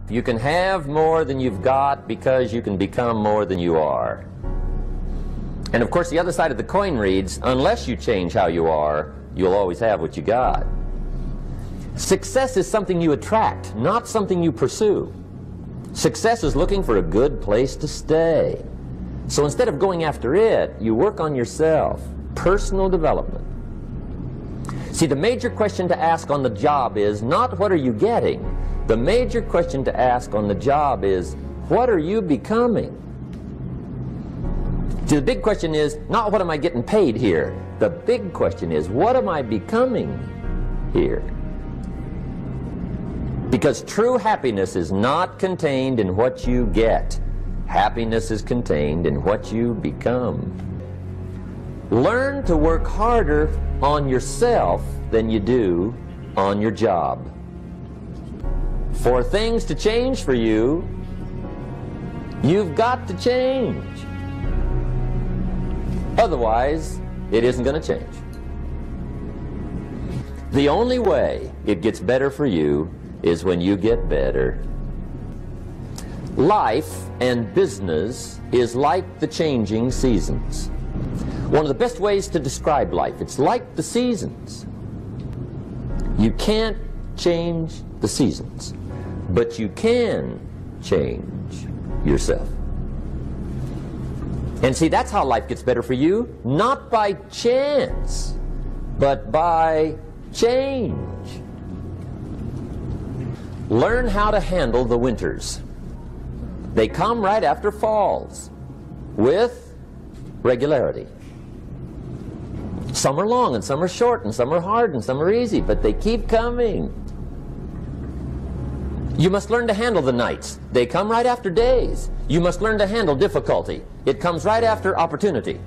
You can have more than you've got because you can become more than you are. And of course the other side of the coin reads, unless you change how you are, you'll always have what you got. Success is something you attract, not something you pursue. Success is looking for a good place to stay. So instead of going after it, you work on yourself. Personal development. See, the major question to ask on the job is not what are you getting. The major question to ask on the job is what are you becoming? See, the big question is not what am I getting paid here. The big question is what am I becoming here? Because true happiness is not contained in what you get. Happiness is contained in what you become. Learn to work harder on yourself than you do on your job. For things to change for you, you've got to change. Otherwise, it isn't going to change. The only way it gets better for you is when you get better. Life and business is like the changing seasons. One of the best ways to describe life, it's like the seasons. You can't change the seasons, but you can change yourself. And see, that's how life gets better for you, not by chance, but by change. Learn how to handle the winters. They come right after falls, with regularity. Some are long, and some are short, and some are hard, and some are easy, but they keep coming. You must learn to handle the nights. They come right after days. You must learn to handle difficulty. It comes right after opportunity.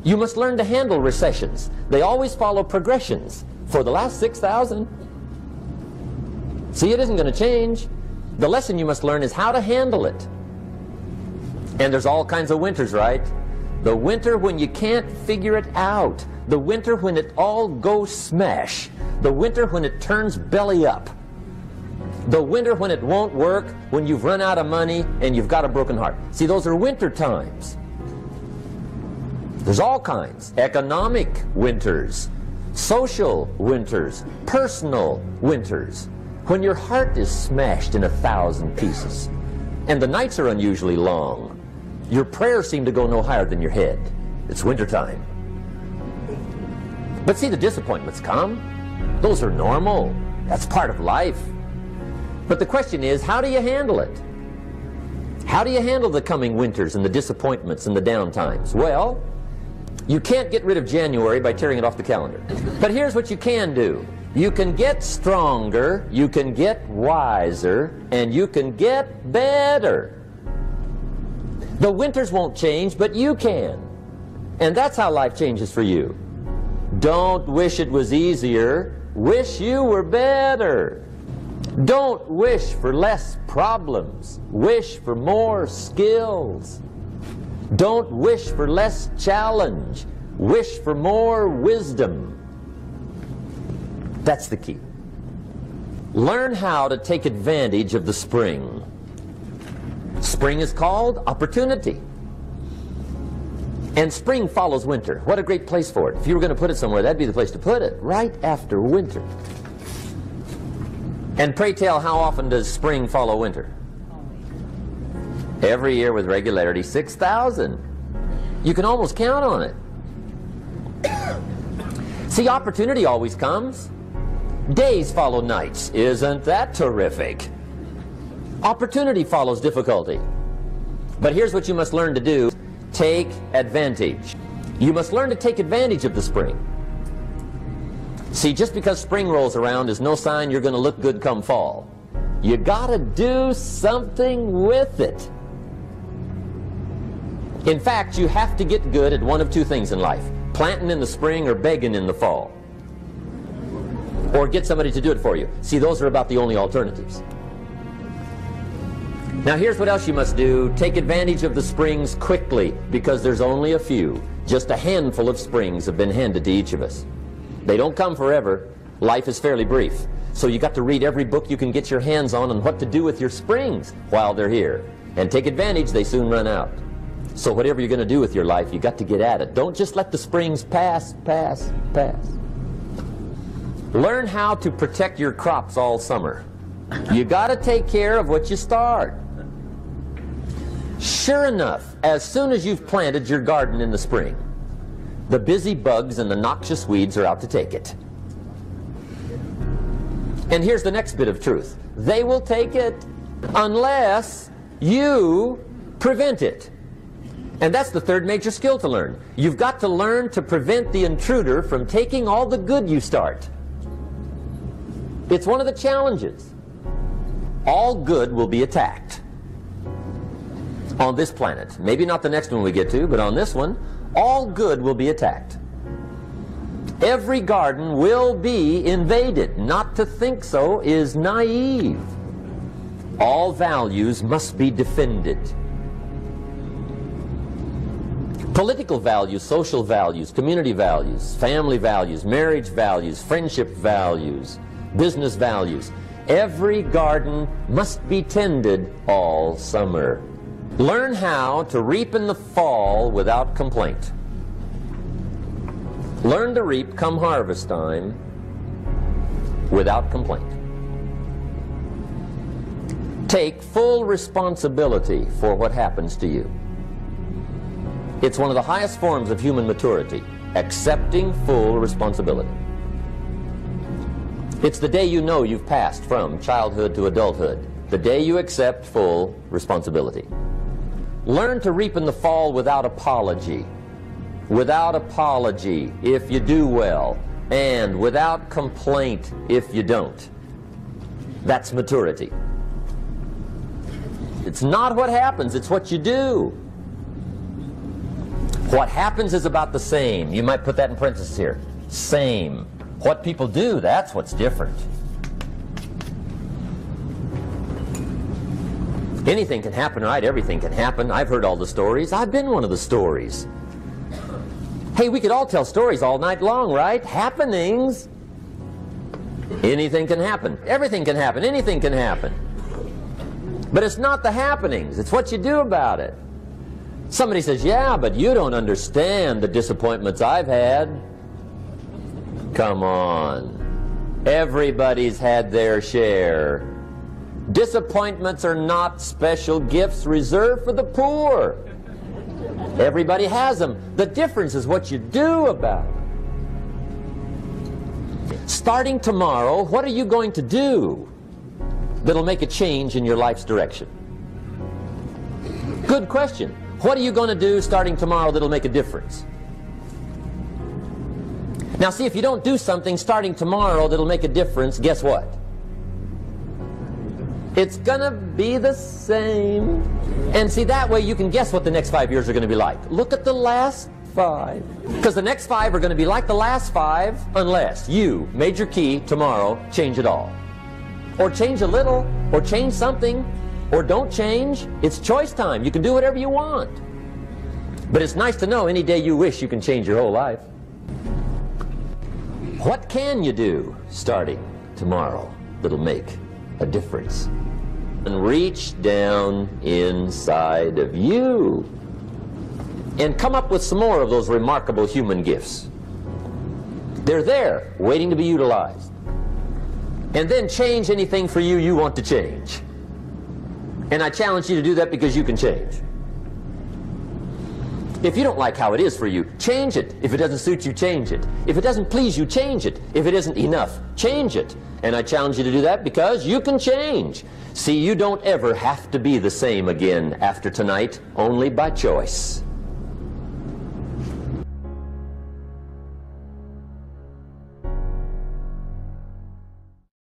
You must learn to handle recessions. They always follow progressions. For the last 6,000. See, it isn't going to change. The lesson you must learn is how to handle it. And there's all kinds of winters, right? The winter when you can't figure it out. The winter when it all goes smash. The winter when it turns belly up. The winter when it won't work, when you've run out of money and you've got a broken heart. See, those are winter times. There's all kinds. Economic winters, social winters, personal winters. When your heart is smashed in 1,000 pieces and the nights are unusually long, your prayers seem to go no higher than your head. It's wintertime. But see, the disappointments come. Those are normal. That's part of life. But the question is, how do you handle it? How do you handle the coming winters and the disappointments and the downtimes? Well, you can't get rid of January by tearing it off the calendar. But here's what you can do. You can get stronger, you can get wiser, and you can get better. The winters won't change, but you can. And that's how life changes for you. Don't wish it was easier, wish you were better. Don't wish for less problems, wish for more skills. Don't wish for less challenge, wish for more wisdom. That's the key. Learn how to take advantage of the spring. Spring is called opportunity. And spring follows winter. What a great place for it. If you were going to put it somewhere, that'd be the place to put it, right after winter. And pray tell, how often does spring follow winter? Every year with regularity, 6,000. You can almost count on it. See, opportunity always comes. Days follow nights. Isn't that terrific? Opportunity follows difficulty. But here's what you must learn to do. Take advantage. You must learn to take advantage of the spring. See, just because spring rolls around is no sign you're going to look good come fall. You got to do something with it. In fact, you have to get good at one of two things in life. Planting in the spring or begging in the fall. Or get somebody to do it for you. See, those are about the only alternatives. Now here's what else you must do. Take advantage of the springs quickly, because there's only a few. Just a handful of springs have been handed to each of us. They don't come forever. Life is fairly brief. So you got to read every book you can get your hands on what to do with your springs while they're here. And take advantage, they soon run out. So whatever you're going to do with your life, you got to get at it. Don't just let the springs pass. Learn how to protect your crops all summer. You got to take care of what you start. Sure enough, as soon as you've planted your garden in the spring, the busy bugs and the noxious weeds are out to take it. And here's the next bit of truth. They will take it unless you prevent it. And that's the third major skill to learn. You've got to learn to prevent the intruder from taking all the good you start. It's one of the challenges. All good will be attacked on this planet. Maybe not the next one we get to, but on this one, all good will be attacked. Every garden will be invaded. Not to think so is naive. All values must be defended. Political values, social values, community values, family values, marriage values, friendship values, business values. Every garden must be tended all summer. Learn how to reap in the fall without complaint. Learn to reap come harvest time without complaint. Take full responsibility for what happens to you. It's one of the highest forms of human maturity, accepting full responsibility. It's the day you know you've passed from childhood to adulthood, the day you accept full responsibility. Learn to reap in the fall without apology. Without apology if you do well, and without complaint if you don't. That's maturity. It's not what happens, it's what you do. What happens is about the same. You might put that in parentheses here. Same. What people do, that's what's different. Anything can happen, right? Everything can happen. I've heard all the stories. I've been one of the stories. Hey, we could all tell stories all night long, right? Happenings. Anything can happen. Everything can happen. Anything can happen. But it's not the happenings. It's what you do about it. Somebody says, yeah, but you don't understand the disappointments I've had. Come on. Everybody's had their share. Disappointments are not special gifts reserved for the poor. Everybody has them. The difference is what you do about it. Starting tomorrow, what are you going to do that'll make a change in your life's direction? Good question. What are you going to do starting tomorrow that'll make a difference? Now see, if you don't do something starting tomorrow that'll make a difference, guess what? It's going to be the same. And see, that way you can guess what the next 5 years are going to be like. Look at the last 5. Because the next 5 are going to be like the last 5 unless you, major key, tomorrow, change it all. Or change a little, or change something, or don't change. It's choice time. You can do whatever you want. But it's nice to know any day you wish you can change your whole life. What can you do starting tomorrow that'll make a difference? And reach down inside of you and come up with some more of those remarkable human gifts. They're there, waiting to be utilized. And then change anything for you want to change. And I challenge you to do that because you can change. If you don't like how it is for you, change it. If it doesn't suit you, change it. If it doesn't please you, change it. If it isn't enough, change it. And I challenge you to do that because you can change. See, you don't ever have to be the same again after tonight, only by choice.